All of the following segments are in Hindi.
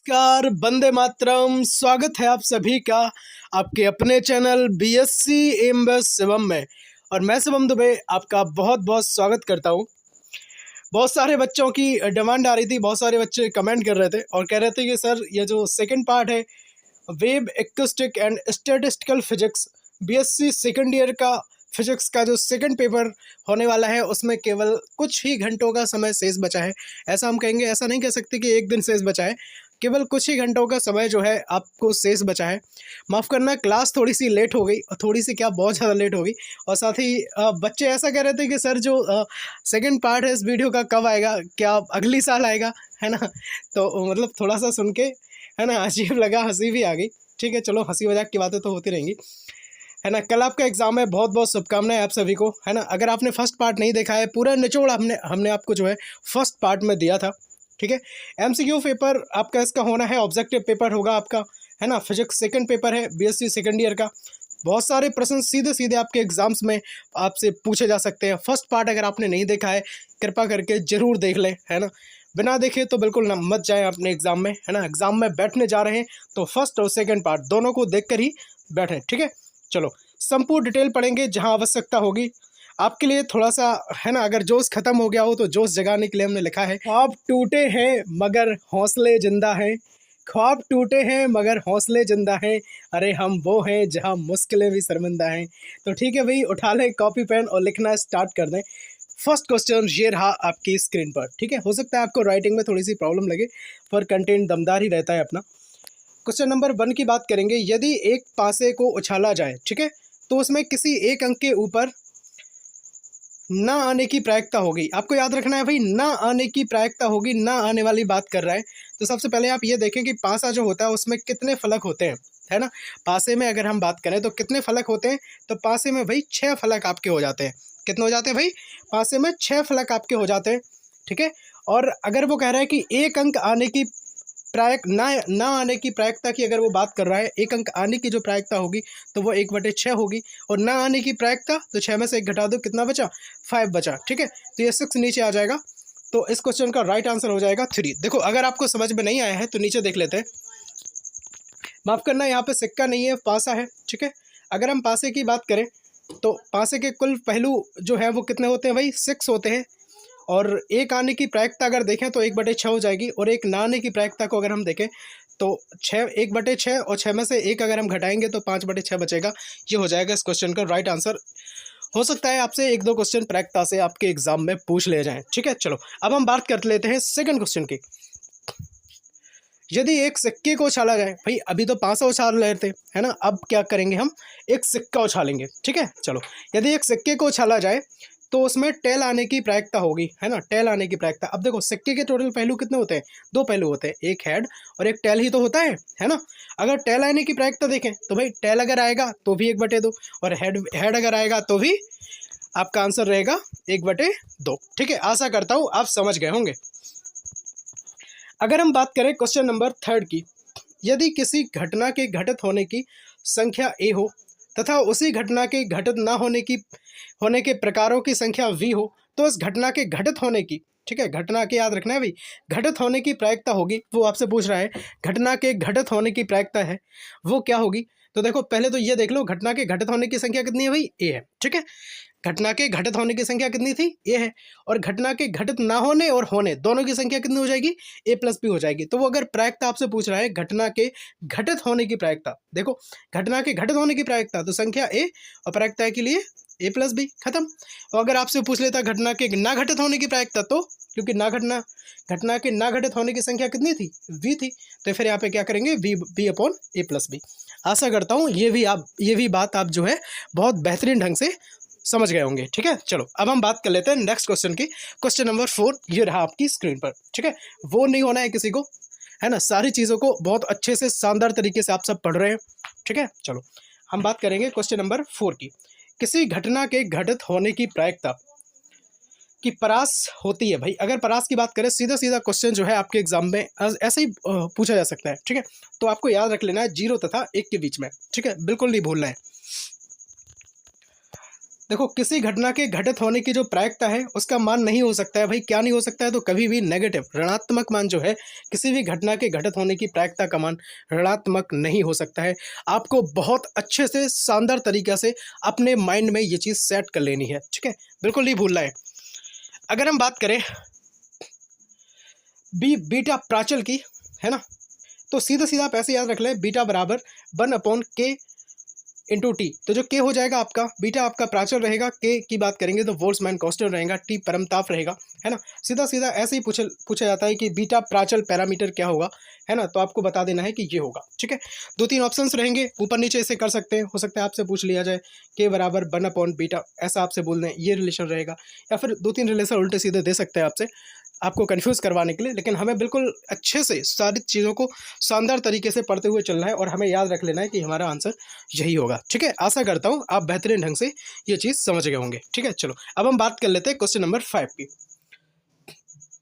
नमस्कार, वंदे मातरम। स्वागत है आप सभी का आपके अपने चैनल बीएससी एमबीए शिवम में। और मैं शिवम दुबे आपका बहुत बहुत स्वागत करता हूं। बहुत सारे बच्चों की डिमांड आ रही थी, बहुत सारे बच्चे कमेंट कर रहे थे और कह रहे थे कि सर ये जो सेकंड पार्ट है wave acoustic and statistical physics BSc second year का फिजिक्स का जो सेकंड पेपर होने वाला है उसमें केवल कुछ ही घंटों का समय शेष बचा है। ऐसा हम कहेंगे, ऐसा नहीं कह सकते कि एक दिन शेष बचा है, केवल कुछ ही घंटों का समय जो है आपको शेष बचा है। माफ़ करना, क्लास थोड़ी सी लेट हो गई, और थोड़ी सी क्या बहुत ज़्यादा लेट हो गई। और साथ ही बच्चे ऐसा कह रहे थे कि सर जो सेकंड पार्ट है इस वीडियो का कब आएगा, क्या अगली साल आएगा, है ना। तो मतलब थोड़ा सा सुन के है ना अजीब लगा, हंसी भी आ गई। ठीक है, चलो हंसी मजाक की बातें तो होती रहेंगी, है ना। कल आपका एग्जाम है, बहुत बहुत शुभकामनाएं आप सभी को, है ना। अगर आपने फर्स्ट पार्ट नहीं देखा है, पूरा निचोड़ हमने आपको जो है फर्स्ट पार्ट में दिया था। ठीक है, एमसीक्यू पेपर आपका इसका होना है, ऑब्जेक्टिव पेपर होगा आपका, है ना। फिजिक्स सेकंड पेपर है बीएससी सेकंड ईयर का। बहुत सारे प्रश्न सीधे सीधे आपके एग्जाम्स में आपसे पूछे जा सकते हैं। फर्स्ट पार्ट अगर आपने नहीं देखा है, कृपा करके जरूर देख लें, है ना। बिना देखे तो बिल्कुल ना मत जाएं अपने एग्जाम में, है ना। एग्जाम में बैठने जा रहे हैं तो फर्स्ट और सेकंड पार्ट दोनों को देख कर ही बैठें। ठीक है, चलो संपूर्ण डिटेल पढ़ेंगे जहां आवश्यकता होगी आपके लिए। थोड़ा सा है ना, अगर जोश खत्म हो गया हो तो जोश जगाने के लिए हमने लिखा है, ख्वाब टूटे हैं मगर हौसले जिंदा हैं। ख्वाब टूटे हैं मगर हौसले जिंदा हैं, अरे हम वो हैं जहां मुश्किलें भी शर्मिंदा हैं। तो ठीक है भाई, उठा लें कॉपी पेन और लिखना स्टार्ट कर दें। फर्स्ट क्वेश्चन ये रहा आपकी स्क्रीन पर। ठीक है, हो सकता है आपको राइटिंग में थोड़ी सी प्रॉब्लम लगे, पर कंटेंट दमदार ही रहता है अपना। क्वेश्चन नंबर 1 की बात करेंगे। यदि एक पासे को उछाला जाए, ठीक है, तो उसमें किसी एक अंक के ऊपर ना आने की प्रायिकता होगी। आपको याद रखना है भाई, ना आने की प्रायिकता होगी, ना आने वाली बात कर रहा है। तो सबसे पहले आप ये देखें कि पासा जो होता है उसमें कितने फलक होते हैं, है ना। पासे में अगर हम बात करें तो कितने फलक होते हैं, तो पासे में भाई 6 फलक आपके हो जाते हैं। कितने हो जाते हैं भाई? पासे में 6 फलक आपके हो जाते हैं। ठीक है, और अगर वो कह रहा है कि एक अंक आने की ना आने की प्रायिकता की अगर वो बात कर रहा है, एक अंक आने की जो प्रायिकता होगी तो वो 1/6 होगी। और ना आने की प्रायिकता, तो 6 में से 1 घटा दो, कितना बचा? 5 बचा। ठीक है, तो ये 6 नीचे आ जाएगा। तो इस क्वेश्चन का राइट आंसर हो जाएगा 3। देखो, अगर आपको समझ में नहीं आया है तो नीचे देख लेते हैं। माफ़ करना, यहाँ पे सिक्का नहीं है, पासा है। ठीक है, अगर हम पासे की बात करें तो पासे के कुल पहलू जो है वो कितने होते हैं भाई? 6 होते हैं। और एक आने की प्रायिकता अगर देखें तो 1/6 हो जाएगी। और एक ना आने की प्रायिकता को अगर हम देखें तो 1/6, और 6 में से 1 अगर हम घटाएंगे तो 5/6 बचेगा। ये हो जाएगा इस क्वेश्चन का राइट आंसर। हो सकता है आपसे 1-2 क्वेश्चन प्रायिकता से आपके एग्जाम में पूछ ले जाएं। ठीक है, चलो अब हम बात कर लेते हैं सेकंड क्वेश्चन की। यदि एक सिक्के को उछाला जाए, भाई अभी तो पासा उछाल रहे थे, है ना, अब क्या करेंगे हम? एक सिक्का उछालेंगे। ठीक है, चलो यदि एक सिक्के को उछाला जाए तो उसमें टेल आने की प्रायिकता होगी, है ना। टेल आने की प्रायिकता, अब देखो सिक्के के टोटल पहलू कितने होते हैं? 2 पहलू होते हैं, एक हेड और एक टेल ही तो होता है ना। अगर टेल आने की प्रायिकता देखें तो भाई टेल अगर आएगा तो भी 1/2, और हेड हेड अगर आएगा तो भी आपका आंसर रहेगा 1/2। ठीक है, आशा करता हूँ आप समझ गए होंगे। अगर हम बात करें क्वेश्चन नंबर 3 की, यदि किसी घटना के घटित होने की संख्या ए हो तथा उसी घटना के घटित ना होने के प्रकारों की संख्या वी हो, तो इस घटना के घटित होने की, ठीक है, घटना के याद रखना है भाई, घटित होने की प्रायिकता होगी। वो आपसे पूछ रहा है घटना के घटित होने की प्रायिकता है वो क्या होगी। तो देखो पहले तो ये देख लो, घटना के घटित होने की संख्या कितनी है भाई? ए है। ठीक है, घटना के घटित होने की संख्या कितनी थी? ए है। और घटना के घटित ना होने और होने दोनों की संख्या कितनी हो जाएगी? A+B हो जाएगी। तो वो अगर प्रायिकता आपसे पूछ रहा है घटना के घटित होने की प्रायिकता, देखो घटना के घटित होने की प्रायिकता तो संख्या ए, और प्रायिकता के लिए A+B, खत्म। और अगर आपसे पूछ लेता घटना के ना घटित होने की प्रायिकता, तो क्योंकि घटना के ना घटित होने की संख्या कितनी थी? V थी। तो फिर यहाँ पे क्या करेंगे? B/A+B। आशा करता हूँ ये भी बात आप जो है बहुत बेहतरीन ढंग से समझ गए होंगे। ठीक है, चलो अब हम बात कर लेते हैं नेक्स्ट क्वेश्चन की। क्वेश्चन नंबर 4 ये रहा आपकी स्क्रीन पर। ठीक है, वो नहीं होना है किसी को, है ना। सारी चीज़ों को बहुत अच्छे से शानदार तरीके से आप सब पढ़ रहे हैं। ठीक है, चलो हम बात करेंगे क्वेश्चन नंबर 4 की। किसी घटना के घटित होने की प्रायिकता की परास होती है। भाई अगर परास की बात करें, सीधा सीधा क्वेश्चन जो है आपके एग्जाम में ऐसे ही पूछा जा सकता है। ठीक है, तो आपको याद रख लेना है 0 तथा 1 के बीच में। ठीक है, बिल्कुल नहीं भूलना है। देखो, किसी घटना के घटित होने की जो प्रायिकता है उसका मान नहीं हो सकता है भाई। क्या नहीं हो सकता है? तो कभी भी नेगेटिव ऋणात्मक मान जो है, किसी भी घटना के घटित होने की प्रायिकता का मान ऋणात्मक नहीं हो सकता है। आपको बहुत अच्छे से शानदार तरीक़े से अपने माइंड में ये चीज़ सेट कर लेनी है, ठीक है, बिल्कुल नहीं भूलना है। अगर हम बात करें बीटा प्राचल की, है ना, तो सीधा सीधा आप ऐसे याद रख लें, बीटा बराबर 1/k इंटू टी। तो जो के हो जाएगा आपका, बीटा आपका प्राचल रहेगा, के की बात करेंगे तो बोल्ट्जमैन कांस्टेंट रहेगा, टी परमताप रहेगा, है ना। सीधा सीधा ऐसे ही पूछा जाता है कि बीटा प्राचल पैरामीटर क्या होगा, है ना, तो आपको बता देना है कि ये होगा, ठीक है। 2-3 ऑप्शंस रहेंगे, ऊपर नीचे ऐसे कर सकते हैं, हो सकता है आपसे पूछ लिया जाए के बराबर 1/बीटा, ऐसा आपसे बोल दें, ये रिलेशन रहेगा, या फिर 2-3 रिलेशन उल्टे सीधे दे सकते हैं आपसे, आपको कंफ्यूज करवाने के लिए। लेकिन हमें बिल्कुल अच्छे से सारी चीज़ों को शानदार तरीके से पढ़ते हुए चलना है और हमें याद रख लेना है कि हमारा आंसर यही होगा, ठीक है। आशा करता हूँ आप बेहतरीन ढंग से ये चीज़ समझ गए होंगे, ठीक है। चलो अब हम बात कर लेते हैं क्वेश्चन नंबर 5 की।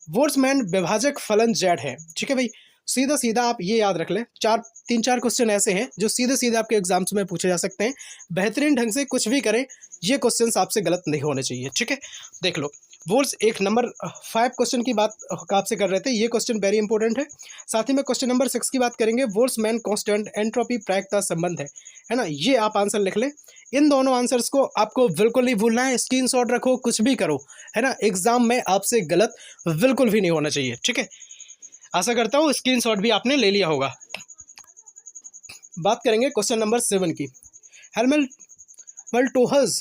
बोल्ट्जमैन विभाजक फलन जेड है, ठीक है भाई। सीधा सीधा आप ये याद रख लें, 3-4 क्वेश्चन ऐसे हैं जो सीधे सीधे आपके एग्जाम्स में पूछे जा सकते हैं। बेहतरीन ढंग से कुछ भी करें, ये क्वेश्चन आपसे गलत नहीं होने चाहिए, ठीक है। देख लो, बोल्ट्स एक नंबर 5 क्वेश्चन की बात आपसे कर रहे थे, ये क्वेश्चन वेरी इंपॉर्टेंट है। साथ ही में क्वेश्चन नंबर 6 की बात करेंगे, बोल्ट्जमैन कांस्टेंट एंट्रोपी प्रायिकता संबंध है ना, ये आप आंसर लिख लें। इन दोनों आंसर्स को आपको बिल्कुल नहीं भूलना है, स्क्रीनशॉट रखो, कुछ भी करो, है ना, एग्जाम में आपसे गलत बिल्कुल भी नहीं होना चाहिए, ठीक है। आशा करता हूँ स्क्रीनशॉट भी आपने ले लिया होगा। बात करेंगे क्वेश्चन नंबर 7 की। हेल्महोल्ट्ज़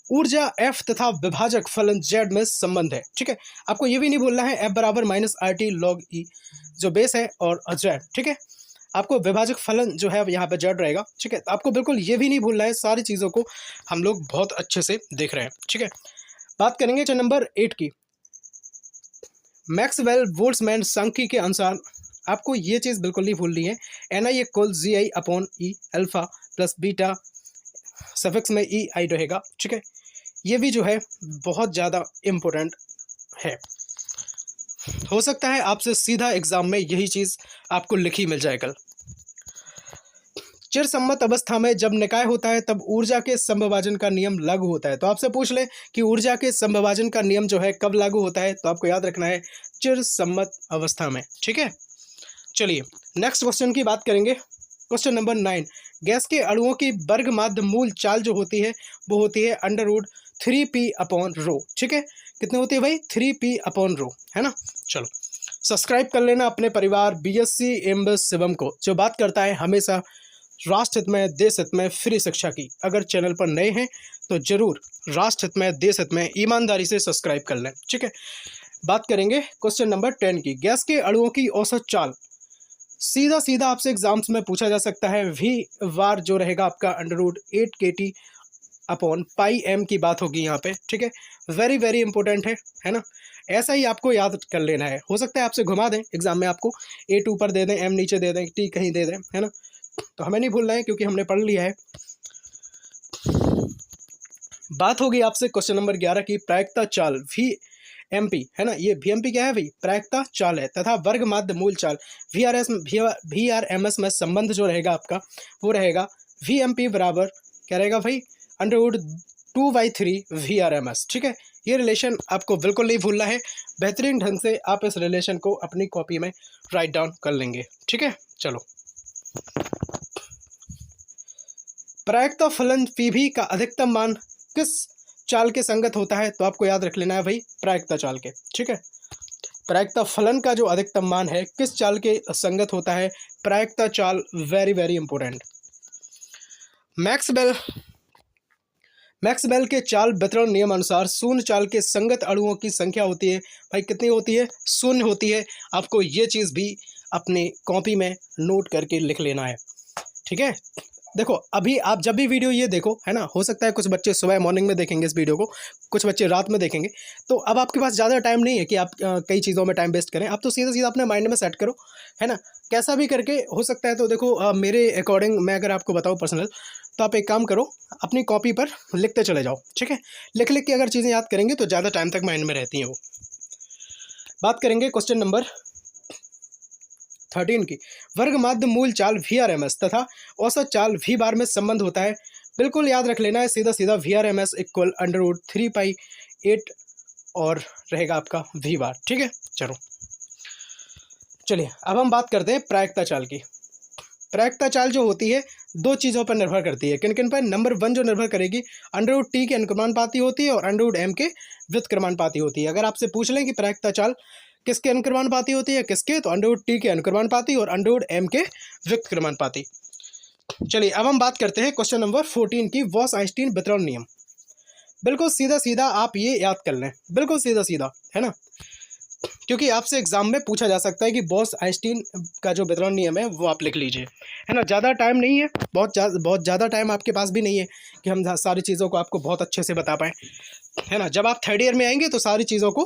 ऊर्जा F तथा विभाजक फलन Z में संबंध है, ठीक है। आपको ये भी नहीं भूलना है F बराबर -RT log E जो बेस है और Z, ठीक है। आपको विभाजक फलन जो है यहाँ पे Z रहेगा, ठीक है। आपको बिल्कुल ये भी नहीं भूलना है, सारी चीज़ों को हम लोग बहुत अच्छे से देख रहे हैं, ठीक है। बात करेंगे क्वेश्चन नंबर 8 की। मैक्सवेल बोल्ट्जमैन सांख्यिकी के अनुसार आपको ये चीज़ बिल्कुल नहीं भूलनी है, NI = GI/E alpha plus beta suffix में EI रहेगा, ठीक है। ये भी जो है बहुत ज़्यादा इम्पोर्टेंट है। हो सकता है आपसे सीधा एग्जाम में यही चीज़ आपको लिखी मिल जाए कल। चिरसम्मत अवस्था में जब निकाय होता है तब ऊर्जा के समविभाजन का नियम लागू होता है। तो आपसे पूछ ले कि ऊर्जा के समविभाजन का नियम जो है कब लागू होता है, तो आपको याद रखना है चिरसम्मत अवस्था में, ठीक है। चलिए नेक्स्ट क्वेश्चन की बात करेंगे, क्वेश्चन नंबर 9। गैस के अणुओं की वर्ग माध्य मूल चाल जो होती है वो होती है √3p/ρ, ठीक है। कितनी होती है भाई? 3p/ρ, है ना। चलो सब्सक्राइब कर लेना अपने परिवार BSc एमबीए शिवम को, जो बात करता है हमेशा राष्ट्र हित में, देश हित में फ्री शिक्षा की। अगर चैनल पर नए हैं तो जरूर राष्ट्र हित में, देश हित में ईमानदारी से सब्सक्राइब कर लें, ठीक है। बात करेंगे क्वेश्चन नंबर 10 की। गैस के अणुओं की औसत चाल सीधा सीधा आपसे एग्जाम्स में पूछा जा सकता है। V वार जो रहेगा आपका √8kT/πm की बात होगी यहाँ पे, ठीक है। वेरी वेरी इंपॉर्टेंट है ना। ऐसा ही आपको याद कर लेना है। हो सकता है आपसे घुमा दें एग्जाम में, आपको 8 ऊपर दे दें, M नीचे दे दें, T कहीं दे दें, है ना। तो हमें नहीं भूलना है क्योंकि हमने पढ़ लिया है। बात होगी आपसे क्वेश्चन नंबर 11 की। प्रायिकता चाल VMP, है ना। ये VMP क्या है भाई? प्रायिकता चाल है। तथा वर्ग माध्य मूल चाल VRMS में संबंध जो रहेगा आपका वो रहेगा VMP बराबर क्या रहेगा भाई? √2/3 VRMS, ठीक है। ये रिलेशन आपको बिल्कुल नहीं भूलना है। बेहतरीन ढंग से आप इस रिलेशन को अपनी कॉपी में राइट डाउन कर लेंगे, ठीक है। चलो प्रायिकता फलन PV का अधिकतम मान किस चाल के संगत होता है? तो आपको याद रख लेना है भाई प्रायिकता चाल के, ठीक है। प्रायिकता फलन का जो अधिकतम मान है किस चाल के संगत होता है? प्रायिकता चाल। Very very important. मैक्सवेल के चाल वितरण नियम अनुसार शून्य चाल के संगत अणुओं की संख्या होती है भाई, कितनी होती है? शून्य होती है। आपको ये चीज़ भी अपनी कॉपी में नोट करके लिख लेना है, ठीक है। देखो अभी आप जब भी वीडियो ये देखो, है ना, हो सकता है कुछ बच्चे सुबह मॉर्निंग में देखेंगे इस वीडियो को, कुछ बच्चे रात में देखेंगे, तो अब आपके पास ज़्यादा टाइम नहीं है कि आप कई चीज़ों में टाइम वेस्ट करें। आप तो सीधा सीधा अपने माइंड में सेट करो, है ना, कैसा भी करके हो सकता है। तो देखो मेरे अकॉर्डिंग मैं अगर आपको बताऊँ पर्सनल, तो आप एक काम करो, अपनी कॉपी पर लिखते चले जाओ, ठीक है। लिख लिख के अगर चीज़ें याद करेंगे तो ज़्यादा टाइम तक माइंड में रहती हैं वो। बात करेंगे क्वेश्चन नंबर 13 की। वर्ग माध्य मूल चाल VRMS तथा औसत चाल V बार में संबंध होता है बिल्कुल याद रख लेना है, सीधा सीधा VRMS इक्वल √3π/8 और रहेगा आपका V बार। ठीक है, चलो चलिए अब हम बात करते हैं प्रायिकता चाल की। प्रायिकता चाल जो होती है दो चीज़ों पर निर्भर करती है। किन किन पर? नंबर 1 जो निर्भर करेगी √T के अनुक्रमानुपाती होती है और √M के व्युत्क्रमानुपाती होती है। अगर आपसे पूछ लें कि प्रायिकता चाल किसके अनुक्रमानुपाती होती है, किसके, तो √T के अनुक्रमानुपाती और √M के व्युत्क्रमानुपाती। चलिए अब हम बात करते हैं क्वेश्चन नंबर 14 की, गॉस-आइंस्टीन वितरण नियम। बिल्कुल सीधा सीधा आप ये याद कर लें, बिल्कुल सीधा सीधा, है ना, क्योंकि आपसे एग्जाम में पूछा जा सकता है कि गॉस-आइंस्टीन का जो वितरण नियम है वो आप लिख लीजिए, है ना। ज़्यादा टाइम नहीं है, बहुत ज़्यादा टाइम आपके पास भी नहीं है कि हम सारी चीज़ों को आपको बहुत अच्छे से बता पाएँ, है ना। जब आप थर्ड ईयर में आएंगे तो सारी चीज़ों को,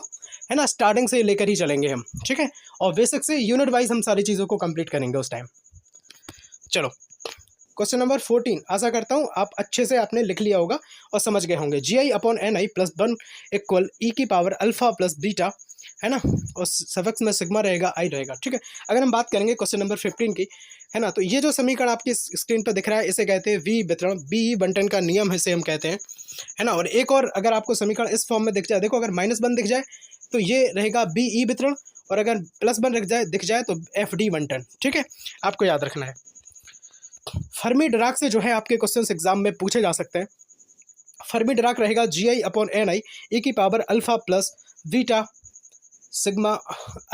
है ना, स्टार्टिंग से लेकर ही चलेंगे हम, ठीक है, और बेसिक से यूनिट वाइज हम सारी चीज़ों को कंप्लीट करेंगे उस टाइम। चलो क्वेश्चन नंबर 14, आशा करता हूँ आप अच्छे से आपने लिख लिया होगा और समझ गए होंगे। GI/NI + 1 इक्वल e⁻α+β, है ना, और सफिक्स में सिग्मा रहेगा, आई रहेगा। ठीक है, अगर हम बात करेंगे क्वेश्चन नंबर 15 की, है ना, तो ये जो समीकरण आपकी स्क्रीन पर दिख रहा है इसे कहते हैं वी वितरण, बी बंटन का नियम है, इसे हम कहते हैं, है ना। और एक और अगर आपको समीकरण इस फॉर्म में दिख जाए, देखो अगर -1 दिख जाए तो ये रहेगा BE वितरण, और अगर +1 दिख जाए तो FD बंटन। ठीक है, आपको याद रखना है। फर्मी डिराक से जो है आपके क्वेश्चंस एग्जाम में पूछे जा सकते हैं। फर्मी डिराक रहेगा GI/NI e⁻α+β सिग्मा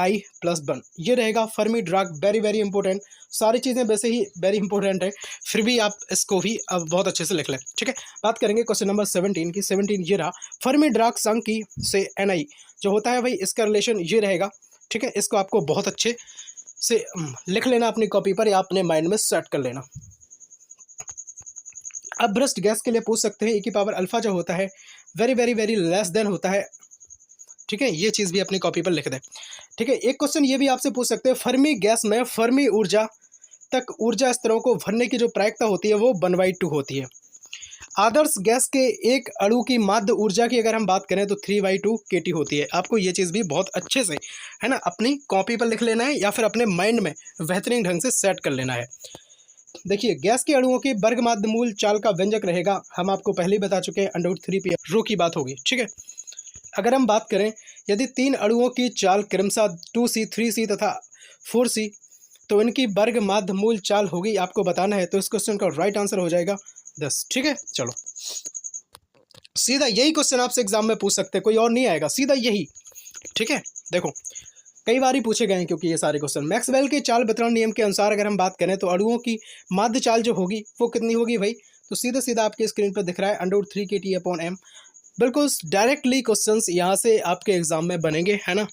i + 1, ये रहेगा Fermi Dirac. Very very important, सारी चीज़ें वैसे ही वेरी इंपॉर्टेंट है, फिर भी आप इसको भी अब बहुत अच्छे से लिख लें। ठीक है, बात करेंगे क्वेश्चन नंबर 17 की। 17 ये रहा, फर्मी डिराक सांख्यिकी से NI जो होता है भाई, इसका रिलेशन ये रहेगा। ठीक है, इसको आपको बहुत अच्छे से लिख लेना अपनी कॉपी पर या अपने माइंड में सेट कर लेना। अब ब्रस्ट गैस के लिए पूछ सकते हैं e⁻α जो होता है very very very less than होता है। ठीक है, ये चीज़ भी अपनी कॉपी पर लिख दें। ठीक है, एक क्वेश्चन ये भी आपसे पूछ सकते हैं, फर्मी गैस में फर्मी ऊर्जा तक ऊर्जा स्तरों को भरने की जो प्रायिकता होती है वो 1/2 होती है। आदर्श गैस के एक अणु की माध्य ऊर्जा की अगर हम बात करें तो 3/2 kT होती है। आपको ये चीज़ भी बहुत अच्छे से, है ना, अपनी कॉपी पर लिख लेना है या फिर अपने माइंड में बेहतरीन ढंग से सेट कर लेना है। देखिए, गैस के अणुओं के वर्ग माध्य मूल चाल का व्यंजक रहेगा, हम आपको पहले ही बता चुके हैं, √3π रो की बात होगी। ठीक है, अगर हम बात करें यदि 3 अणुओं की चाल क्रमशः 2C 3C तथा 4C, तो इनकी वर्ग माध्य मूल चाल होगी, आपको बताना है। तो इस क्वेश्चन का राइट आंसर हो जाएगा 10। ठीक है, चलो सीधा यही क्वेश्चन आपसे एग्जाम में पूछ सकते हैं, कोई और नहीं आएगा, सीधा यही। ठीक है, देखो कई बार ही पूछे गए हैं क्योंकि ये सारे क्वेश्चन। मैक्सवेल के चाल वितरण नियम के अनुसार अगर हम बात करें तो अणुओं की माध्य चाल जो होगी वो कितनी होगी भाई, तो सीधा सीधा आपके स्क्रीन पर दिख रहा है √3 kT/m। बिल्कुल डायरेक्टली क्वेश्चंस यहाँ से आपके एग्जाम में बनेंगे, है ना।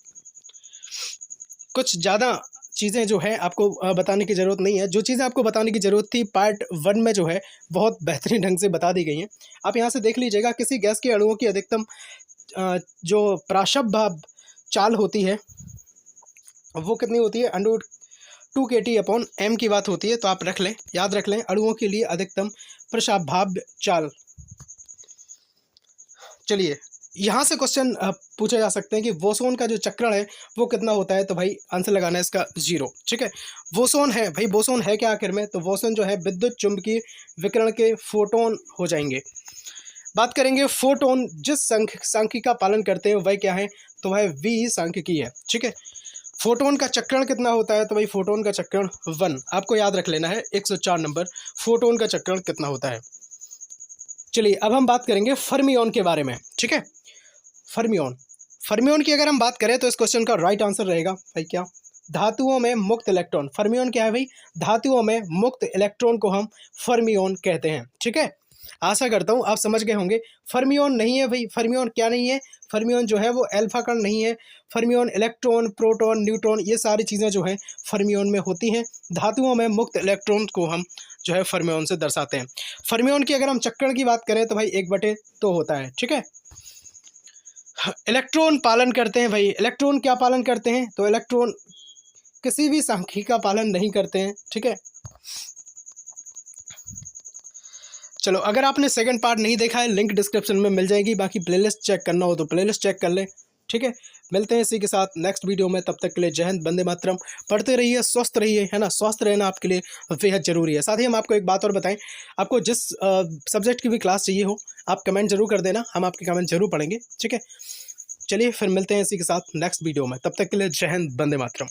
कुछ ज़्यादा चीज़ें जो है आपको बताने की ज़रूरत नहीं है। जो चीज़ें आपको बताने की ज़रूरत थी पार्ट 1 में जो है बहुत बेहतरीन ढंग से बता दी गई हैं। आप यहाँ से देख लीजिएगा, किसी गैस के अणुओं की अधिकतम जो प्राशभाव चाल होती है वो कितनी होती है, √2 kT/m की बात होती है। तो आप रख लें, याद रख लें, अणुओं के लिए अधिकतम प्रसाभाव चाल। चलिए यहाँ से क्वेश्चन पूछे जा सकते हैं कि बोसोन का जो चक्रण है वो कितना होता है, तो भाई आंसर लगाना है इसका 0। ठीक है, बोसोन है भाई, बोसोन है क्या आखिर में, तो बोसोन जो है विद्युत चुंबकीय विकिरण के फोटोन हो जाएंगे। बात करेंगे फोटोन जिस सांख्यिकी का पालन करते हैं वह क्या है, तो वह V सांख्यिकी है। ठीक है, फोटोन का चक्रण कितना होता है, तो भाई फोटोन का चक्रण 1, आपको याद रख लेना है 104 नंबर, फोटोन का चक्रण कितना होता है। चलिए अब हम बात करेंगे फर्मियोन के बारे में। ठीक है, फर्मियोन की अगर हम बात करें तो इस क्वेश्चन का राइट आंसर रहेगा भाई क्या, धातुओं में मुक्त इलेक्ट्रॉन। फर्मियोन क्या है भाई, धातुओं में मुक्त इलेक्ट्रॉन को हम फर्मियोन कहते हैं। ठीक है, आशा करता हूँ आप समझ गए होंगे। फर्मियोन नहीं है भाई, फर्मियोन क्या नहीं है, फर्मियोन जो है वो अल्फा कण नहीं है। फर्मियोन इलेक्ट्रॉन, प्रोटॉन, न्यूट्रॉन ये सारी चीज़ें जो हैं फर्मियोन में होती हैं। धातुओं में मुक्त इलेक्ट्रॉन को हम जो है फर्मियोन से दर्शाते हैं। फर्मियोन की अगर हम चक्रण की बात करें तो भाई 1/2 होता है। ठीक है, इलेक्ट्रॉन पालन करते हैं भाई, इलेक्ट्रॉन क्या पालन करते हैं, तो इलेक्ट्रॉन किसी भी सांख्यिकी का पालन नहीं करते हैं। ठीक है, चलो अगर आपने सेकंड पार्ट नहीं देखा है लिंक डिस्क्रिप्शन में मिल जाएगी, बाकी प्लेलिस्ट चेक करना हो तो प्लेलिस्ट चेक कर लें। ठीक है, मिलते हैं इसी के साथ नेक्स्ट वीडियो में। तब तक के लिए जय हिंद, वंदे मातरम। पढ़ते रहिए, स्वस्थ रहिए, है ना। स्वस्थ रहना आपके लिए बेहद ज़रूरी है। साथ ही हम आपको एक बात और बताएं, आपको जिस सब्जेक्ट की भी क्लास चाहिए हो, आप कमेंट जरूर कर देना, हम आपके कमेंट जरूर पढ़ेंगे, ठीक है। चलिए फिर मिलते हैं इसी के साथ नेक्स्ट वीडियो में। तब तक के लिए जय हिंद, वंदे मातरम।